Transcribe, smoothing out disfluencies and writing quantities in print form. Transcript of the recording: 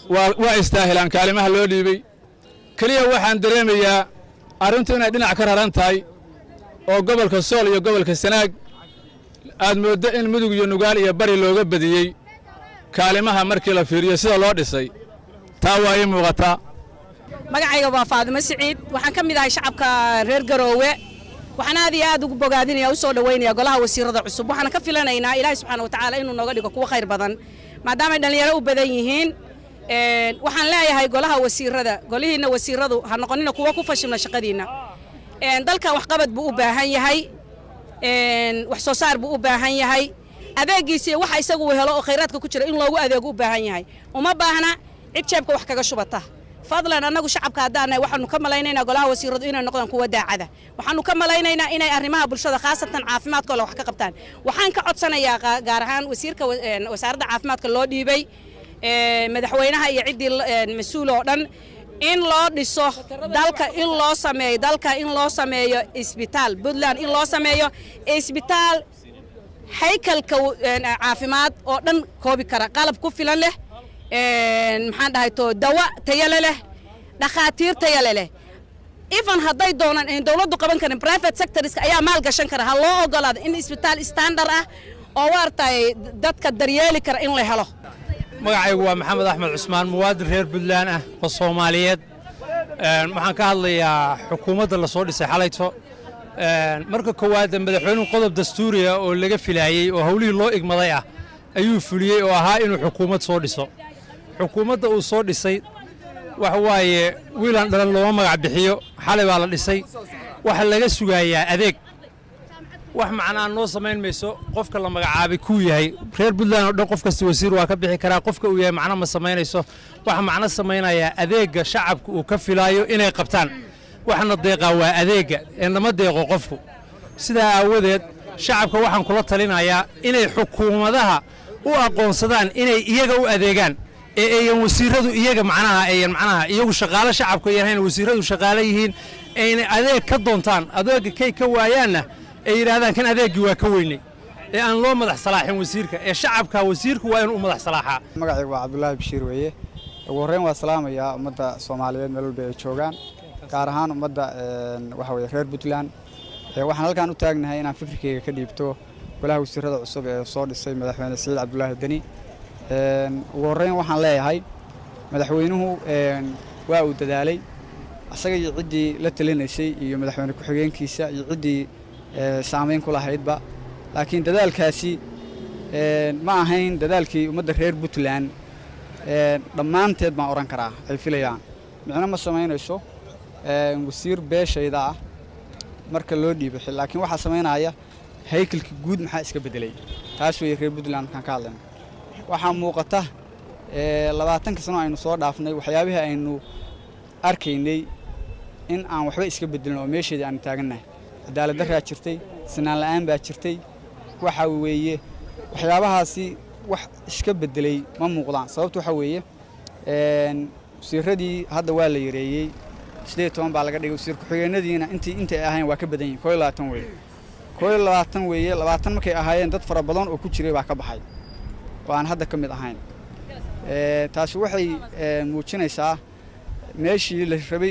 waa istaahilaan kaalimaha loo dhiibay kaliya waxaan dareemayaa arrintu inay dhinac ka raran tahay oo gobolka Sool iyo gobolka Sanaag aad moodo in mudug iyo nugaal iyo bari looga badiyay kaalimaha markii la fiiriyo sida loo dhisay taa waa ay muuqataa magacayga waa Faadimo Siciid waxaan ka mid ahay shacabka reer Garoowe waxaan aad ugu bogaadinayaa u soo dhaweynaya golaha wasiirada cusub waxaan ka filanaynaa Ilaahay subxaanahu wa ta'aala inuu nooga dhigo kuwa khayr badan maadaama dhalinyaro u badan yihiin waxaan leeyahay golaha wasiirada golihiina wasiiradu ha noqonina kuwa ku fashilna shaqadiina dalka wax qabad buu u baahan yahay wax soo saar buu u baahan yahay adeegiisa waxa isagu helo oo khayraadka ku jira in loogu adeego u baahan yahay uma baahna cid jeebka wax kaga shubata fadlan anagu shacabka hadaan waxaanu ka malaynaynaa golaha wasiiradu inay noqdaan kuwa daacada waxaanu ka malaynaynaa inay arrimaha bulshada khaasatan caafimaadka wax ka qabtaan waxaan ka codsanayaa gaar ahaan wasiirka wasaaradda caafimaadka loo dhiibay madaxweynaha iyo cidii mas'uul oo dhan in loo dhiso dalka in loo sameeyo isbitaal Puntland in loo sameeyo isbitaal haykalka caafimaad oo dhan koobi kara qalab ku filan leh maxaan dhahay to dawa tayo leh dhaqaatiir tayo leh even haday doonaan in dawladdu qaban karin private sectors ayaa maal gashan kara ha loo ogolaado in isbitaal standard ah oo waartay dadka daryeeli kara in la helo magacaygu waa Maxamed Axmed Cusmaan muwaadin reer Puntland ah oo Soomaaliyeed waxaan ka hadlayaa xukuumadda la soo dhisay xalayto marka koowaad madaxweynuhu qodob dastuuri ah oo laga filaayay oo hawlihii loo igmaday ah ayuu fuliyay oo ahaa inuu xukuumad soo dhiso xukuumadda uu soo dhisay wax waaye wiilan dhalan loo magac bixiyo xalay baa la dhisay waxa laga sugayaa adeeg wax macnaa noo sameyn mayso qofka la magacaabay ku yahay reer Puntland oo dhan qof kasta wasiir waa ka bixi karaa qofka uu yahay macna ma sameynayso waxa macna sameynaya adeega shacabku uu ka filaayo inay qabtaan waxna deeqa waa adeega inama deeqo qofku sidaa aawadeed shacabka waxaan kula talinayaa inay xukuumadaha u aqoonsadaan inay iyaga u adeegaan ee wasiiradu iyaga macnaha iyagu shaqaale shacabka yahay wasiiradu shaqaale yihiin ay adeeg ka doontaan adeega kay ka waayaana ay yiraahdaan kan adeegi waa ka weynay ee aan loo madax salaaxin wasiirka ee shacabka wasiirku waa inuu madax salaaxa magacaygu waa Cabdullaahi Bashiir weeye ugu horreyn waa salaamaya ummadda Soomaaliyeed meel walba ay joogaan gaar ahaan ummadda waxa weeye reer Puntland waxaan halkaan u taagnahay inaan fikirkeyga ka dhiibto golaha wasiirada cusub ee soo dhisay madaxweyne Saciid Cabdullaahi Dani ugu horreyn waxaan leeyahay madaxweynuhu waa uu dadaalay asaga iyo cidii la talinaysay iyo madaxweyne ku xigeenkiisa iyo cidii saameyn ku lahaydba laakiin dadaalkaasi ma ahayn dadaalkii ummadda reer Puntland dhammaanteed baan oran karaa ay filayaan micna ma sameynayso wasiir beeshayda ah marka loo dhiibay laakiin waxa sameynaya haykalka guud maxaa iska bedelay taas way reer Puntland kan ka hadlayna waxa muuqata 20 sano aynu soo dhaafnay waxyaabaha aynu arkaynay in aan waxba iska bedelno oo meesheedii aan taaganahay cadaalad darra jirtay sinaan la'aan baa jirtay waxa weeye waxyaabahaasi wax iska bedelay ma muuqdaan sababtu waxa weeye wasiiradii hadda waa la yareeyay 18 baa laga dhigay wasiir ku xigeenadiina intii ahayn waa ka badan yihiin 20 weeye 20 weeye 20 markay ahaayeen dad fara badan oo ku jiray baa ka baxay oo aan hadda ka mid ahayn taasi waxay muujinaysaa meeshii la rabay